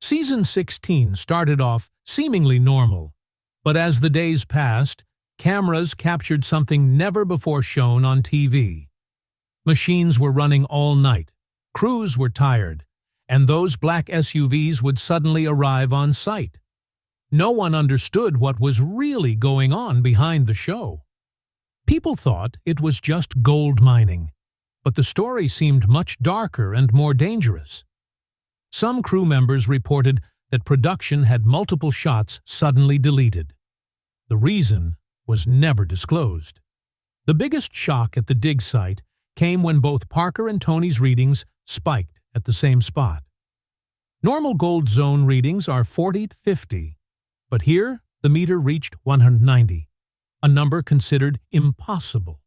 Season 16 started off seemingly normal, but as the days passed, cameras captured something never before shown on TV. Machines were running all night, crews were tired, and those black SUVs would suddenly arrive on site. No one understood what was really going on behind the show. People thought it was just gold mining, but the story seemed much darker and more dangerous. Some crew members reported that production had multiple shots suddenly deleted. The reason was never disclosed. The biggest shock at the dig site came when both Parker and Tony's readings spiked at the same spot. Normal gold zone readings are 40 to 50, but here the meter reached 190, a number considered impossible.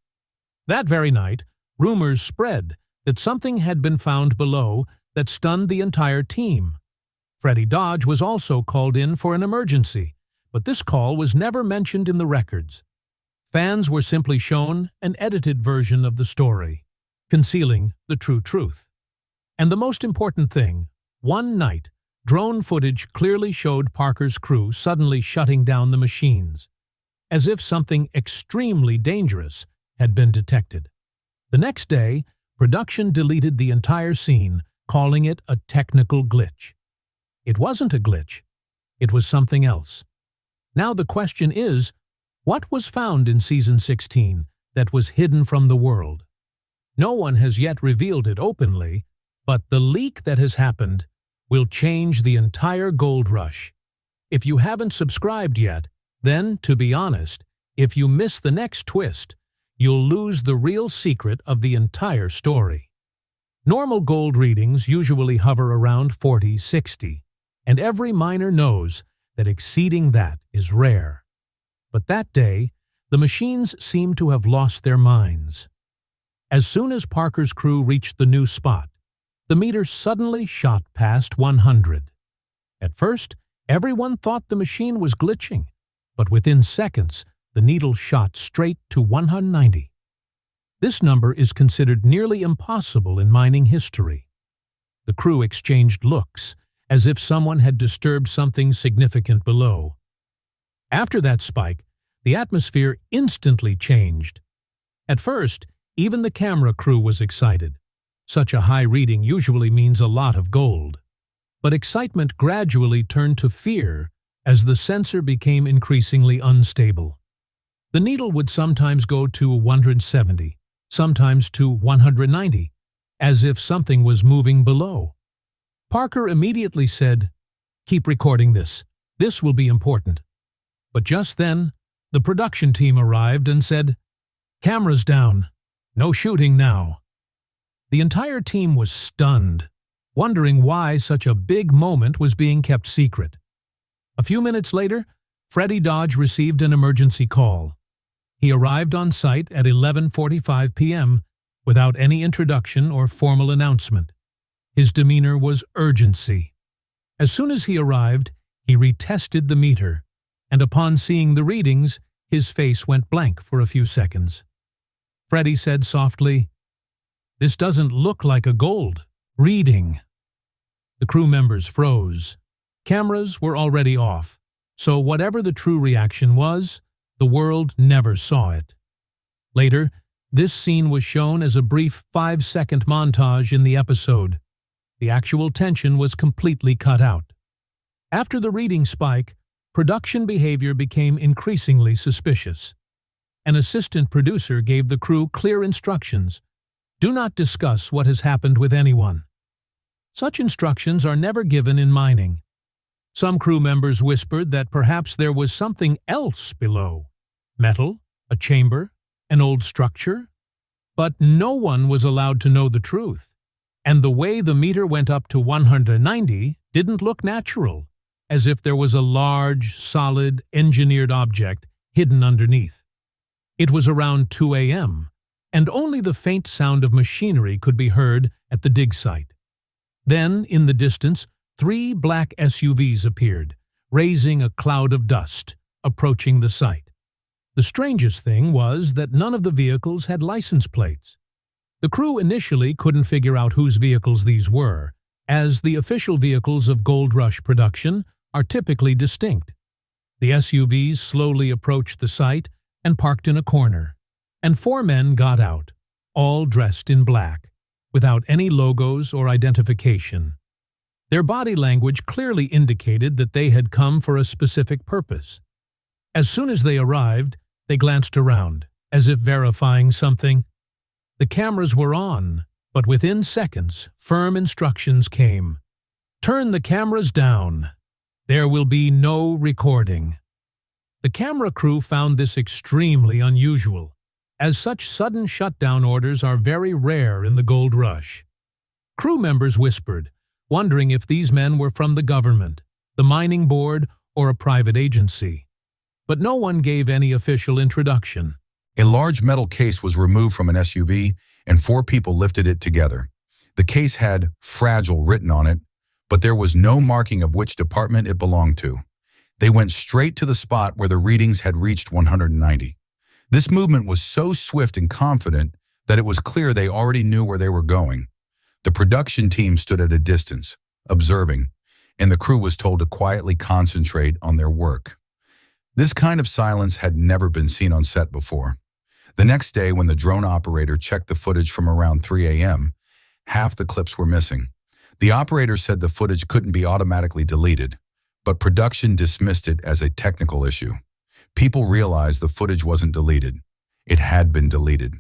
That very night, rumors spread that something had been found below that stunned the entire team. Freddie Dodge was also called in for an emergency, but this call was never mentioned in the records. Fans were simply shown an edited version of the story, concealing the true truth. And the most important thing, one night, drone footage clearly showed Parker's crew suddenly shutting down the machines, as if something extremely dangerous had been detected. The next day, production deleted the entire scene, calling it a technical glitch. It wasn't a glitch. It was something else. Now the question is, what was found in Season 16 that was hidden from the world? No one has yet revealed it openly, but the leak that has happened will change the entire gold rush. If you haven't subscribed yet, then, to be honest, if you miss the next twist, you'll lose the real secret of the entire story. Normal gold readings usually hover around 40-60, and every miner knows that exceeding that is rare. But that day, the machines seemed to have lost their minds. As soon as Parker's crew reached the new spot, the meter suddenly shot past 100. At first, everyone thought the machine was glitching, but within seconds, the needle shot straight to 190. This number is considered nearly impossible in mining history. The crew exchanged looks, as if someone had disturbed something significant below. After that spike, the atmosphere instantly changed. At first, even the camera crew was excited. Such a high reading usually means a lot of gold. But excitement gradually turned to fear as the sensor became increasingly unstable. The needle would sometimes go to 170, sometimes to 190, as if something was moving below. Parker immediately said, "Keep recording this. This will be important." But just then, the production team arrived and said, "Cameras down. No shooting now." The entire team was stunned, wondering why such a big moment was being kept secret. A few minutes later, Freddie Dodge received an emergency call. He arrived on site at 11:45 p.m. without any introduction or formal announcement. His demeanor was urgency. As soon as he arrived, he retested the meter, and upon seeing the readings, his face went blank for a few seconds. Freddie said softly, "This doesn't look like a gold reading." The crew members froze. Cameras were already off, so whatever the true reaction was, the world never saw it. Later, this scene was shown as a brief 5-second montage in the episode. The actual tension was completely cut out. After the reading spike, production behavior became increasingly suspicious. An assistant producer gave the crew clear instructions: do not discuss what has happened with anyone. Such instructions are never given in mining. Some crew members whispered that perhaps there was something else below. Metal, a chamber, an old structure. But no one was allowed to know the truth. And the way the meter went up to 190 didn't look natural, as if there was a large, solid, engineered object hidden underneath. It was around 2 a.m., and only the faint sound of machinery could be heard at the dig site. Then, in the distance, 3 black SUVs appeared, raising a cloud of dust, approaching the site. The strangest thing was that none of the vehicles had license plates. The crew initially couldn't figure out whose vehicles these were, as the official vehicles of Gold Rush production are typically distinct. The SUVs slowly approached the site and parked in a corner, and 4 men got out, all dressed in black, without any logos or identification. Their body language clearly indicated that they had come for a specific purpose. As soon as they arrived, they glanced around, as if verifying something. The cameras were on, but within seconds, firm instructions came. Turn the cameras down. There will be no recording. The camera crew found this extremely unusual, as such sudden shutdown orders are very rare in the Gold Rush. Crew members whispered, wondering if these men were from the government, the mining board, or a private agency. But no one gave any official introduction. A large metal case was removed from an SUV, and 4 people lifted it together. The case had "fragile" written on it, but there was no marking of which department it belonged to. They went straight to the spot where the readings had reached 190. This movement was so swift and confident that it was clear they already knew where they were going. The production team stood at a distance, observing, and the crew was told to quietly concentrate on their work. This kind of silence had never been seen on set before. The next day, when the drone operator checked the footage from around 3 a.m., half the clips were missing. The operator said the footage couldn't be automatically deleted, but production dismissed it as a technical issue. People realized the footage wasn't deleted. It had been deleted.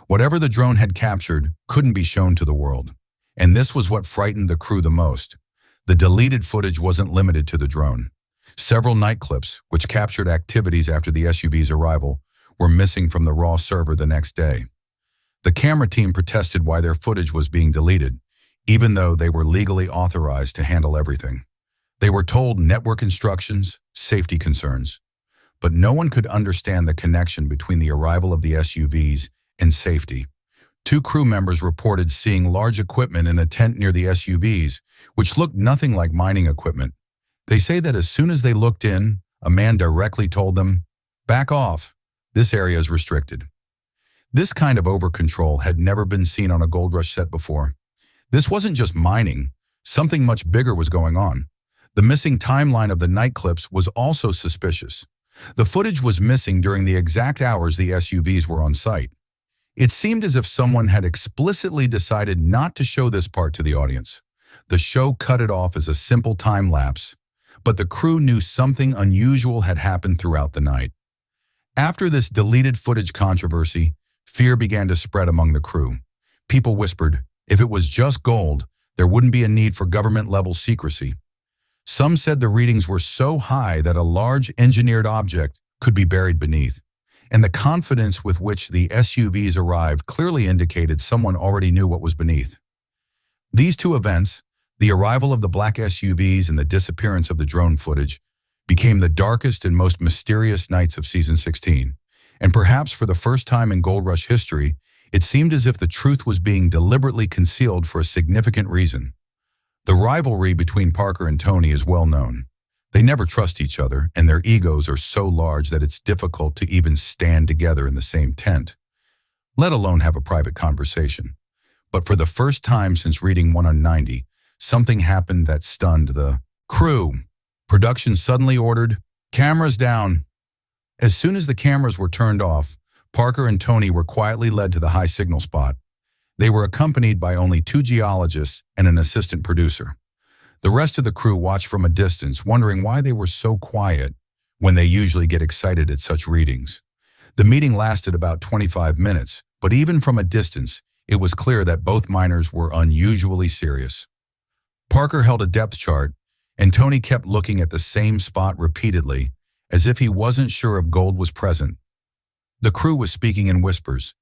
Whatever the drone had captured couldn't be shown to the world. And this was what frightened the crew the most. The deleted footage wasn't limited to the drone. Several night clips, which captured activities after the SUV's arrival, were missing from the raw server the next day. The camera team protested why their footage was being deleted, even though they were legally authorized to handle everything. They were told network instructions, safety concerns. But no one could understand the connection between the arrival of the SUVs and safety. 2 crew members reported seeing large equipment in a tent near the SUVs, which looked nothing like mining equipment. They say that as soon as they looked in, a man directly told them, "Back off, this area is restricted." This kind of over-control had never been seen on a Gold Rush set before. This wasn't just mining, something much bigger was going on. The missing timeline of the night clips was also suspicious. The footage was missing during the exact hours the SUVs were on site. It seemed as if someone had explicitly decided not to show this part to the audience. The show cut it off as a simple time lapse, but the crew knew something unusual had happened throughout the night. After this deleted footage controversy, fear began to spread among the crew. People whispered, if it was just gold, there wouldn't be a need for government-level secrecy. Some said the readings were so high that a large engineered object could be buried beneath, and the confidence with which the SUVs arrived clearly indicated someone already knew what was beneath. These 2 events, the arrival of the black SUVs and the disappearance of the drone footage, became the darkest and most mysterious nights of Season 16. And perhaps for the first time in Gold Rush history, it seemed as if the truth was being deliberately concealed for a significant reason. The rivalry between Parker and Tony is well known. They never trust each other, and their egos are so large that it's difficult to even stand together in the same tent, let alone have a private conversation. But for the first time since reading 190, something happened that stunned the crew. Production suddenly ordered, "Cameras down." As soon as the cameras were turned off, Parker and Tony were quietly led to the high signal spot. They were accompanied by only 2 geologists and an assistant producer. The rest of the crew watched from a distance, wondering why they were so quiet when they usually get excited at such readings. The meeting lasted about 25 minutes, but even from a distance, it was clear that both miners were unusually serious. Parker held a depth chart, and Tony kept looking at the same spot repeatedly, as if he wasn't sure if gold was present. The crew was speaking in whispers.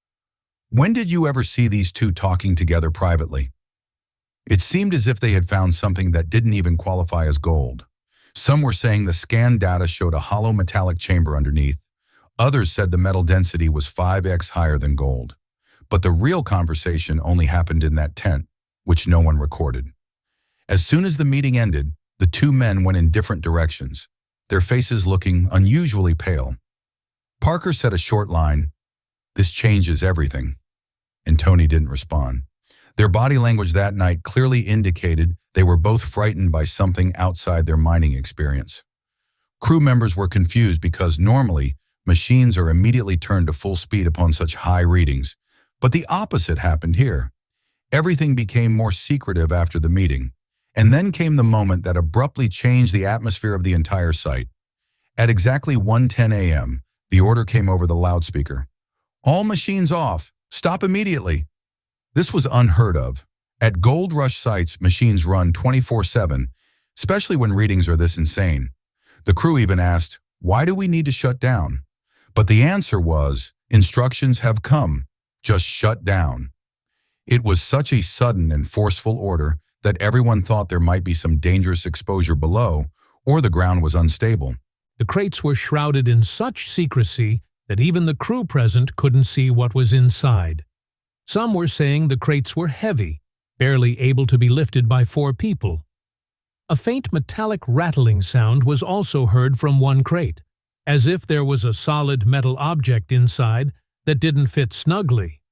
When did you ever see these 2 talking together privately? It seemed as if they had found something that didn't even qualify as gold. Some were saying the scan data showed a hollow metallic chamber underneath. Others said the metal density was 5x higher than gold. But the real conversation only happened in that tent, which no one recorded. As soon as the meeting ended, the 2 men went in different directions, their faces looking unusually pale. Parker said a short line, "This changes everything," and Tony didn't respond. Their body language that night clearly indicated They were both frightened by something outside their mining experience. Crew members were confused because normally, machines are immediately turned to full speed upon such high readings. But the opposite happened here. Everything became more secretive after the meeting. And then came the moment that abruptly changed the atmosphere of the entire site. At exactly 1:10 a.m., the order came over the loudspeaker. All machines off. Stop immediately. This was unheard of. At gold rush sites, machines run 24/7, especially when readings are this insane. The crew even asked, "Why do we need to shut down?" But the answer was, "Instructions have come. Just shut down." It was such a sudden and forceful order that everyone thought there might be some dangerous exposure below, or the ground was unstable. The crates were shrouded in such secrecy that even the crew present couldn't see what was inside. Some were saying the crates were heavy, barely able to be lifted by 4 people. A faint metallic rattling sound was also heard from one crate, as if there was a solid metal object inside that didn't fit snugly.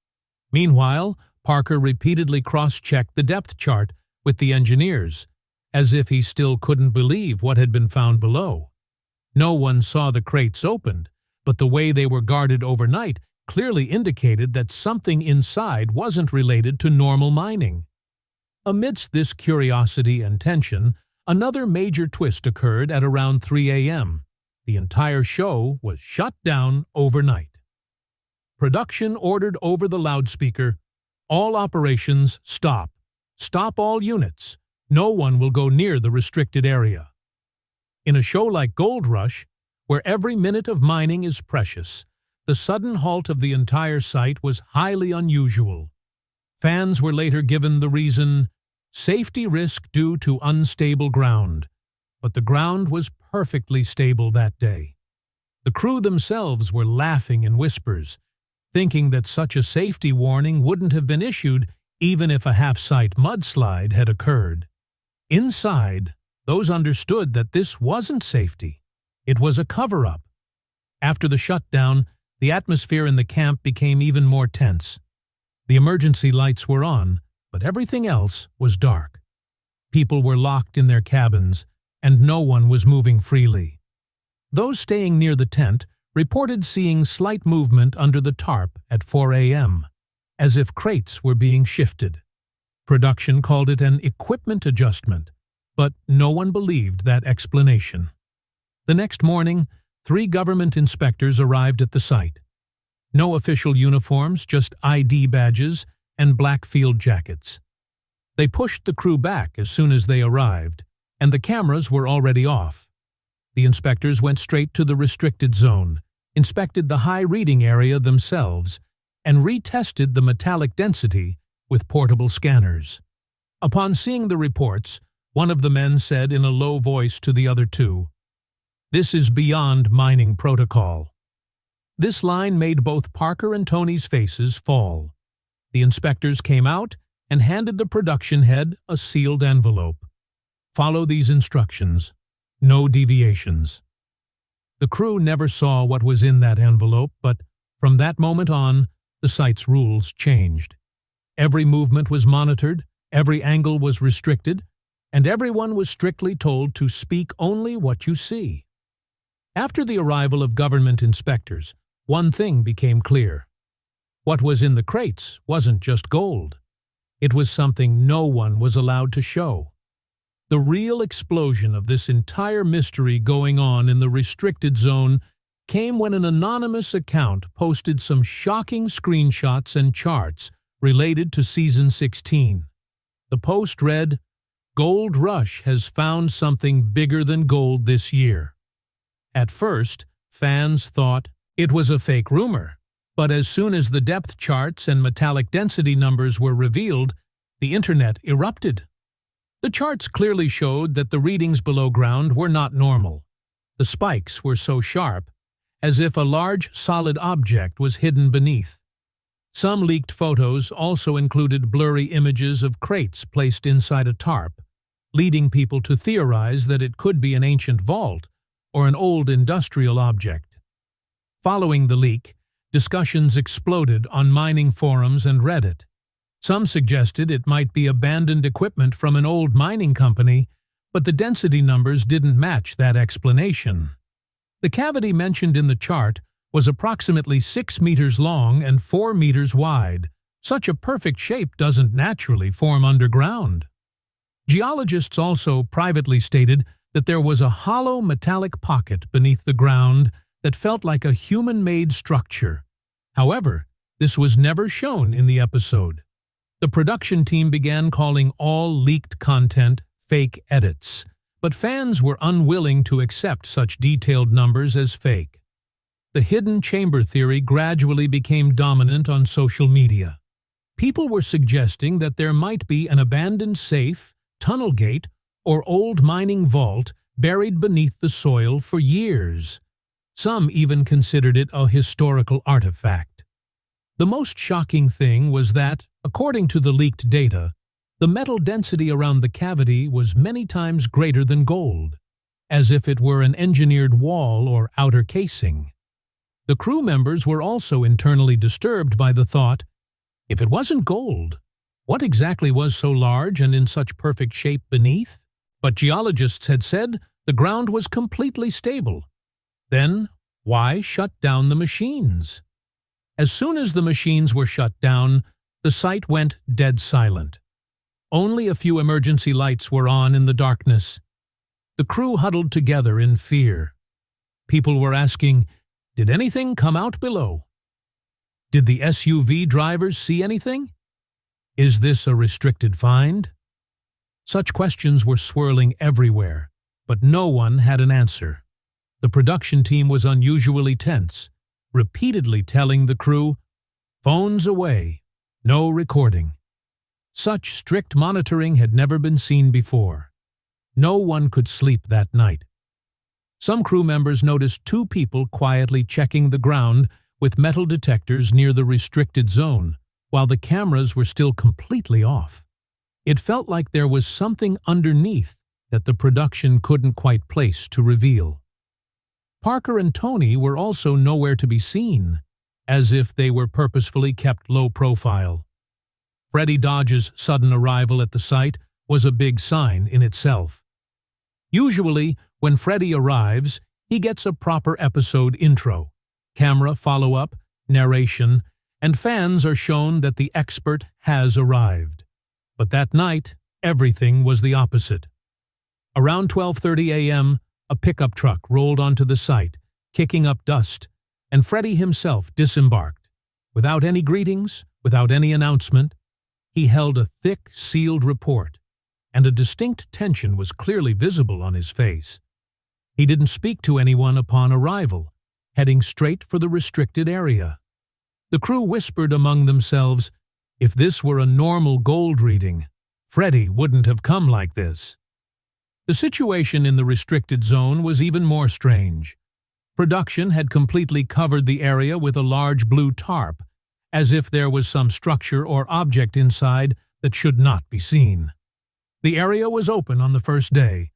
Meanwhile, Parker repeatedly cross-checked the depth chart with the engineers, as if he still couldn't believe what had been found below. No one saw the crates opened, but the way they were guarded overnight clearly indicated that something inside wasn't related to normal mining. Amidst this curiosity and tension, another major twist occurred at around 3 a.m. The entire show was shut down overnight. Production ordered over the loudspeaker, "All operations stop. Stop all units. No one will go near the restricted area." In a show like Gold Rush, where every minute of mining is precious, the sudden halt of the entire site was highly unusual. Fans were later given the reason, safety risk due to unstable ground, but the ground was perfectly stable that day. The crew themselves were laughing in whispers, thinking that such a safety warning wouldn't have been issued even if a half-site mudslide had occurred. Inside, those understood that this wasn't safety. It was a cover-up. After the shutdown, the atmosphere in the camp became even more tense. The emergency lights were on, but everything else was dark. People were locked in their cabins, and no one was moving freely. Those staying near the tent reported seeing slight movement under the tarp at 4 a.m., as if crates were being shifted. Production called it an equipment adjustment, but no one believed that explanation. The next morning, 3 government inspectors arrived at the site. No official uniforms, just ID badges and black field jackets. They pushed the crew back as soon as they arrived, and the cameras were already off. The inspectors went straight to the restricted zone, inspected the high reading area themselves, and retested the metallic density with portable scanners. Upon seeing the reports, one of the men said in a low voice to the other 2, "This is beyond mining protocol." This line made both Parker and Tony's faces fall. The inspectors came out and handed the production head a sealed envelope. "Follow these instructions. No deviations." The crew never saw what was in that envelope, but from that moment on, the site's rules changed. Every movement was monitored, every angle was restricted, and everyone was strictly told to speak only what you see. After the arrival of government inspectors, one thing became clear. What was in the crates wasn't just gold. It was something no one was allowed to show. The real explosion of this entire mystery going on in the restricted zone came when an anonymous account posted some shocking screenshots and charts related to Season 16. The post read, "Gold Rush has found something bigger than gold this year." At first, fans thought it was a fake rumor, but as soon as the depth charts and metallic density numbers were revealed, the internet erupted. The charts clearly showed that the readings below ground were not normal. The spikes were so sharp, as if a large solid object was hidden beneath. Some leaked photos also included blurry images of crates placed inside a tarp, leading people to theorize that it could be an ancient vault or an old industrial object. Following the leak, discussions exploded on mining forums and Reddit. Some suggested it might be abandoned equipment from an old mining company, but the density numbers didn't match that explanation. The cavity mentioned in the chart was approximately 6 meters long and 4 meters wide. Such a perfect shape doesn't naturally form underground. Geologists also privately stated that there was a hollow metallic pocket beneath the ground that felt like a human-made structure. However, this was never shown in the episode. The production team began calling all leaked content fake edits, but fans were unwilling to accept such detailed numbers as fake. The hidden chamber theory gradually became dominant on social media. People were suggesting that there might be an abandoned safe, tunnel gate, or old mining vault buried beneath the soil for years. Some even considered it a historical artifact. The most shocking thing was that, according to the leaked data, the metal density around the cavity was many times greater than gold, as if it were an engineered wall or outer casing. The crew members were also internally disturbed by the thought, if it wasn't gold, what exactly was so large and in such perfect shape beneath? But geologists had said the ground was completely stable. Then, why shut down the machines? As soon as the machines were shut down, the site went dead silent. Only a few emergency lights were on in the darkness. The crew huddled together in fear. People were asking, did anything come out below? Did the SUV drivers see anything? Is this a restricted find? Such questions were swirling everywhere, but no one had an answer. The production team was unusually tense, repeatedly telling the crew, phones away, no recording. Such strict monitoring had never been seen before. No one could sleep that night. Some crew members noticed 2 people quietly checking the ground with metal detectors near the restricted zone, while the cameras were still completely off. It felt like there was something underneath that the production couldn't quite place to reveal. Parker and Tony were also nowhere to be seen, as if they were purposefully kept low profile. Freddie Dodge's sudden arrival at the site was a big sign in itself. Usually, when Freddie arrives, he gets a proper episode intro, camera follow-up, narration, and fans are shown that the expert has arrived. But that night, everything was the opposite. Around 12:30 a.m., a pickup truck rolled onto the site, kicking up dust, and Freddie himself disembarked. Without any greetings, without any announcement, he held a thick, sealed report, and a distinct tension was clearly visible on his face. He didn't speak to anyone upon arrival, heading straight for the restricted area. The crew whispered among themselves, if this were a normal gold reading, Freddie wouldn't have come like this. The situation in the restricted zone was even more strange. Production had completely covered the area with a large blue tarp, as if there was some structure or object inside that should not be seen. The area was open on the first day,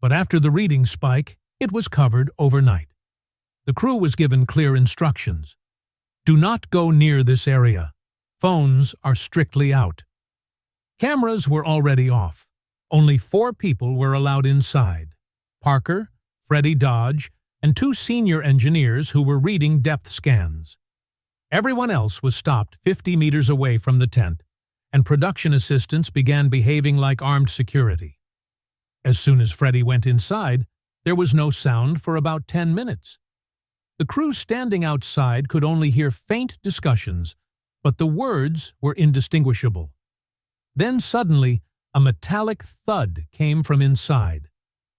but after the reading spike, it was covered overnight. The crew was given clear instructions. Do not go near this area. Phones are strictly out. Cameras were already off. Only 4 people were allowed inside: Parker, Freddie Dodge, and 2 senior engineers who were reading depth scans. Everyone else was stopped 50 meters away from the tent, and production assistants began behaving like armed security. As soon as Freddie went inside, there was no sound for about 10 minutes. The crew standing outside could only hear faint discussions, but the words were indistinguishable. Then suddenly, a metallic thud came from inside,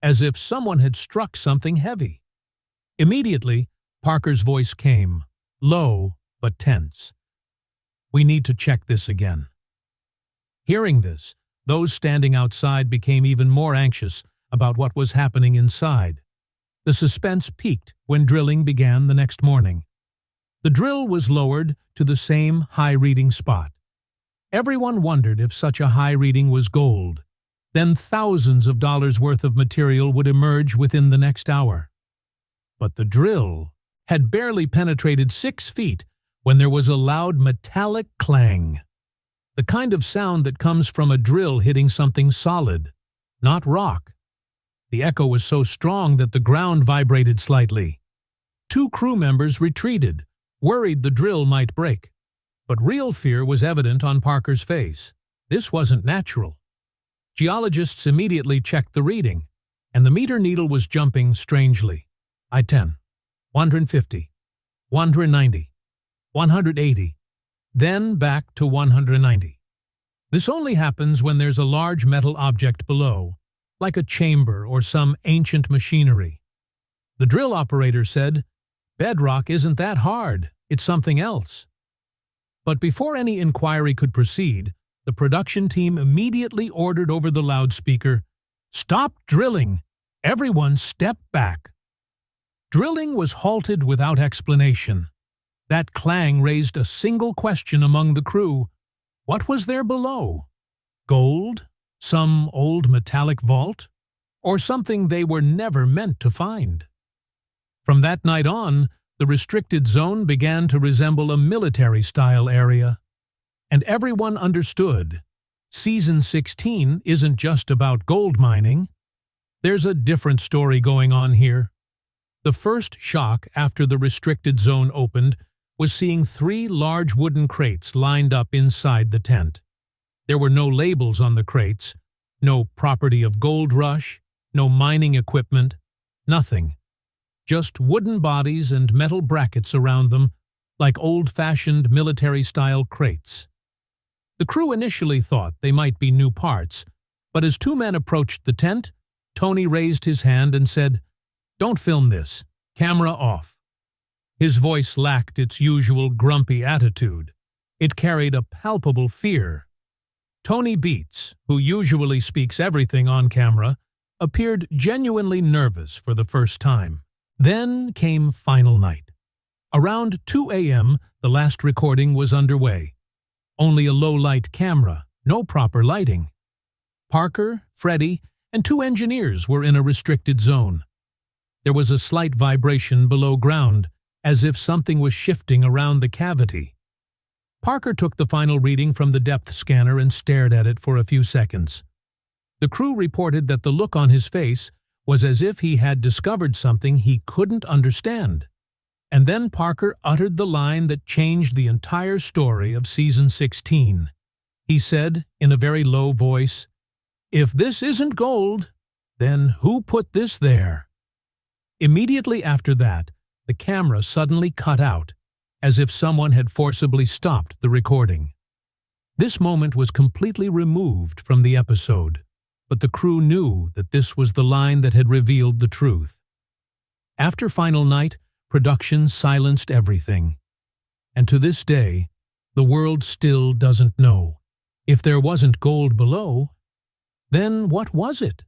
as if someone had struck something heavy. Immediately, Parker's voice came, low but tense. We need to check this again. Hearing this, those standing outside became even more anxious about what was happening inside. The suspense peaked when drilling began the next morning. The drill was lowered to the same high-reading spot. Everyone wondered if such a high reading was gold. Then thousands of dollars worth of material would emerge within the next hour. But the drill had barely penetrated 6 feet when there was a loud metallic clang. the kind of sound that comes from a drill hitting something solid, not rock. The echo was so strong that the ground vibrated slightly. 2 crew members retreated, worried the drill might break. But real fear was evident on Parker's face. This wasn't natural. Geologists immediately checked the reading, and the meter needle was jumping strangely. I-10, 150, 190, 180, then back to 190. This only happens when there's a large metal object below, like a chamber or some ancient machinery. The drill operator said, "Bedrock isn't that hard, it's something else." But before any inquiry could proceed, the production team immediately ordered over the loudspeaker, "Stop drilling! Everyone step back!" Drilling was halted without explanation. That clang raised a single question among the crew. What was there below? Gold? Some old metallic vault? Or something they were never meant to find? From that night on, the restricted zone began to resemble a military-style area. And everyone understood, Season 16 isn't just about gold mining. There's a different story going on here. The first shock after the restricted zone opened was seeing 3 large wooden crates lined up inside the tent. There were no labels on the crates, no property of Gold Rush, no mining equipment, nothing. Just wooden bodies and metal brackets around them, like old-fashioned military-style crates. The crew initially thought they might be new parts, but as 2 men approached the tent, Tony raised his hand and said, "Don't film this. Camera off." His voice lacked its usual grumpy attitude. It carried a palpable fear. Tony Beats, who usually speaks everything on camera, appeared genuinely nervous for the first time. Then came final night. Around 2 a.m., the last recording was underway. Only a low-light camera, no proper lighting. Parker, Freddie, and 2 engineers were in a restricted zone. There was a slight vibration below ground, as if something was shifting around the cavity. Parker took the final reading from the depth scanner and stared at it for a few seconds. The crew reported that the look on his face was as if he had discovered something he couldn't understand. And then Parker uttered the line that changed the entire story of Season 16. He said, in a very low voice, "If this isn't gold, then who put this there?" Immediately after that, the camera suddenly cut out, as if someone had forcibly stopped the recording. This moment was completely removed from the episode, but the crew knew that this was the line that had revealed the truth. After final night, production silenced everything. And to this day, the world still doesn't know. If there wasn't gold below, then what was it?